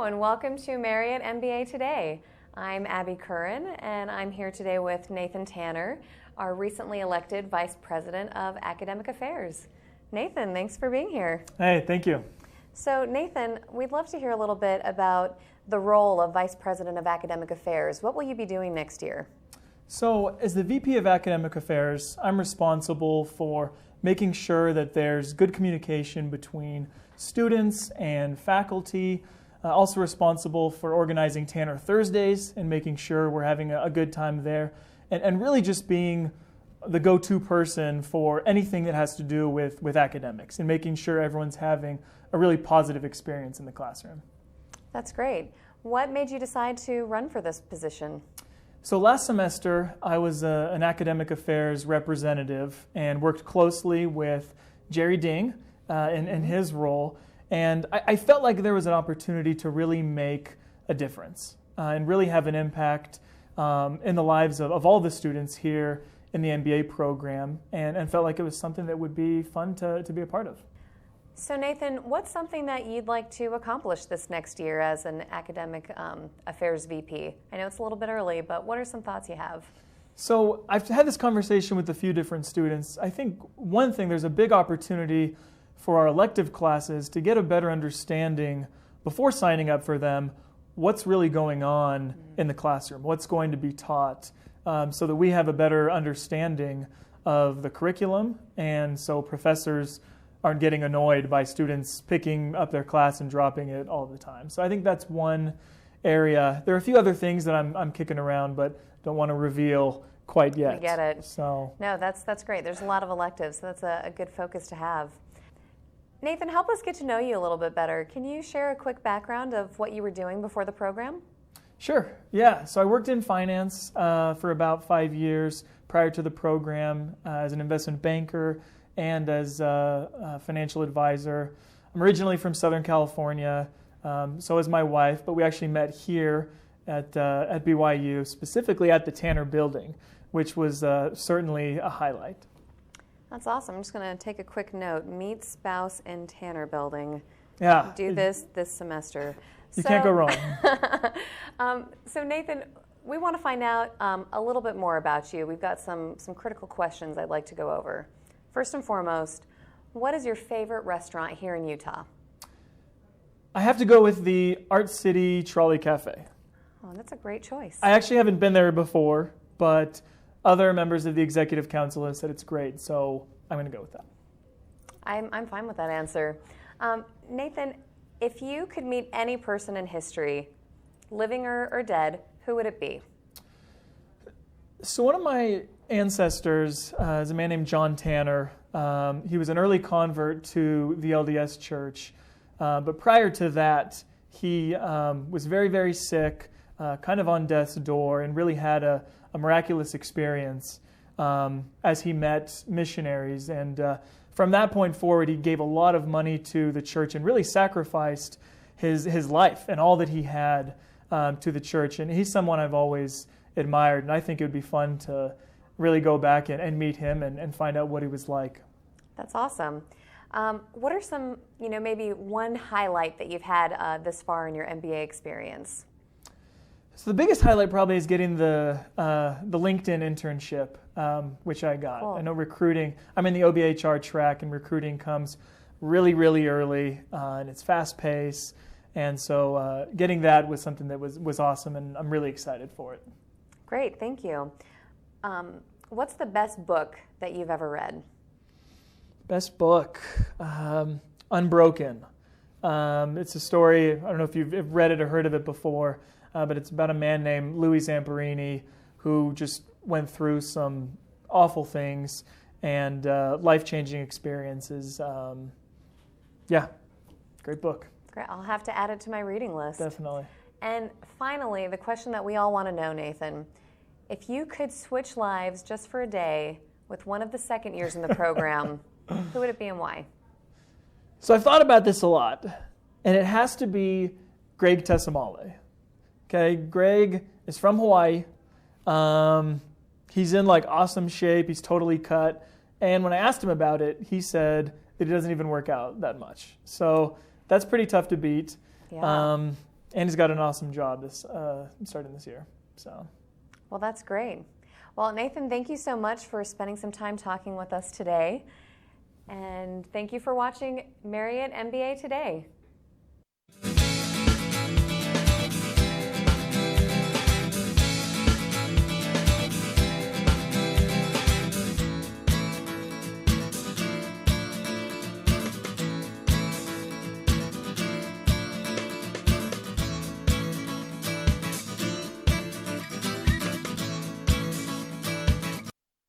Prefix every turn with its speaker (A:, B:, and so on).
A: Hello and welcome to Marriott MBA Today. I'm Abby Curran and I'm here today with Nathan Tanner, our recently elected Vice President of Academic Affairs. Nathan, thanks for being here.
B: Hey, thank you.
A: So Nathan, we'd love to hear a little bit about the role of Vice President of Academic Affairs. What will you be doing next year?
B: So as the VP of Academic Affairs, I'm responsible for making sure that there's good communication between students and faculty. Also responsible for organizing Tanner Thursdays and making sure we're having a good time there. And really just being the go-to person for anything that has to do with academics and making sure everyone's having a really positive experience in the classroom.
A: That's great. What made you decide to run for this position?
B: So last semester, I was an academic affairs representative and worked closely with Jerry Ding in his role. And I felt like there was an opportunity to really make a difference and really have an impact in the lives of all the students here in the MBA program, and felt like it was something that would be fun to be a part of.
A: So Nathan, what's something that you'd like to accomplish this next year as an academic affairs VP? I know it's a little bit early, but what are some thoughts you have?
B: So I've had this conversation with a few different students. I think one thing, there's a big opportunity for our elective classes to get a better understanding before signing up for them what's really going on in the classroom, what's going to be taught, so that we have a better understanding of the curriculum, and so professors aren't getting annoyed by students picking up their class and dropping it all the time. So I think that's one area. There are a few other things that I'm kicking around, but don't want to reveal quite yet.
A: I get it.
B: So
A: no, that's great. There's a lot of electives, so that's a good focus to have. Nathan, help us get to know you a little bit better. Can you share a quick background of what you were doing before the program?
B: Sure, yeah. So I worked in finance for about 5 years prior to the program as an investment banker and as a financial advisor. I'm originally from Southern California, so is my wife, but we actually met here at BYU, specifically at the Tanner building, which was certainly a highlight.
A: That's awesome. I'm just going to take a quick note. Meet spouse in Tanner building.
B: Yeah.
A: Do this semester.
B: You can't go wrong.
A: So Nathan, we want to find out a little bit more about you. We've got some critical questions I'd like to go over. First and foremost, what is your favorite restaurant here in Utah?
B: I have to go with the Art City Trolley Cafe.
A: Oh, that's a great choice.
B: I actually haven't been there before, but other members of the executive council have said it's great, so I'm going to go with that.
A: I'm fine with that answer. Nathan, if you could meet any person in history, living or dead, who would it be?
B: So one of my ancestors is a man named John Tanner. He was an early convert to the LDS Church, but prior to that, he was very, very sick, kind of on death's door, and really had a miraculous experience as he met missionaries. And from that point forward, he gave a lot of money to the church and really sacrificed his life and all that he had to the church. And he's someone I've always admired, and I think it would be fun to really go back and meet him and find out what he was like.
A: That's awesome. What are some, maybe one highlight that you've had this far in your MBA experience?
B: So the biggest highlight probably is getting the LinkedIn internship, which I got.
A: Cool.
B: I know recruiting, I'm in the OBHR track, and recruiting comes really, really early, and it's fast-paced. And so getting that was something that was awesome, and I'm really excited for it.
A: Great, thank you. What's the best book that you've ever read?
B: Best book, Unbroken. It's a story, I don't know if you've read it or heard of it before, but it's about a man named Louis Zamperini who just went through some awful things and life-changing experiences. Yeah, great book.
A: Great, I'll have to add it to my reading list.
B: Definitely.
A: And finally, the question that we all want to know, Nathan, if you could switch lives just for a day with one of the second years in the program, who would it be and why?
B: So I've thought about this a lot, and it has to be Greg Tessamale. Okay, Greg is from Hawaii. He's in awesome shape. He's totally cut. And when I asked him about it, he said that it doesn't even work out that much. So that's pretty tough to beat.
A: Yeah.
B: And he's got an awesome job starting this year. So,
A: well, that's great. Well, Nathan, thank you so much for spending some time talking with us today. And thank you for watching Marriott MBA Today.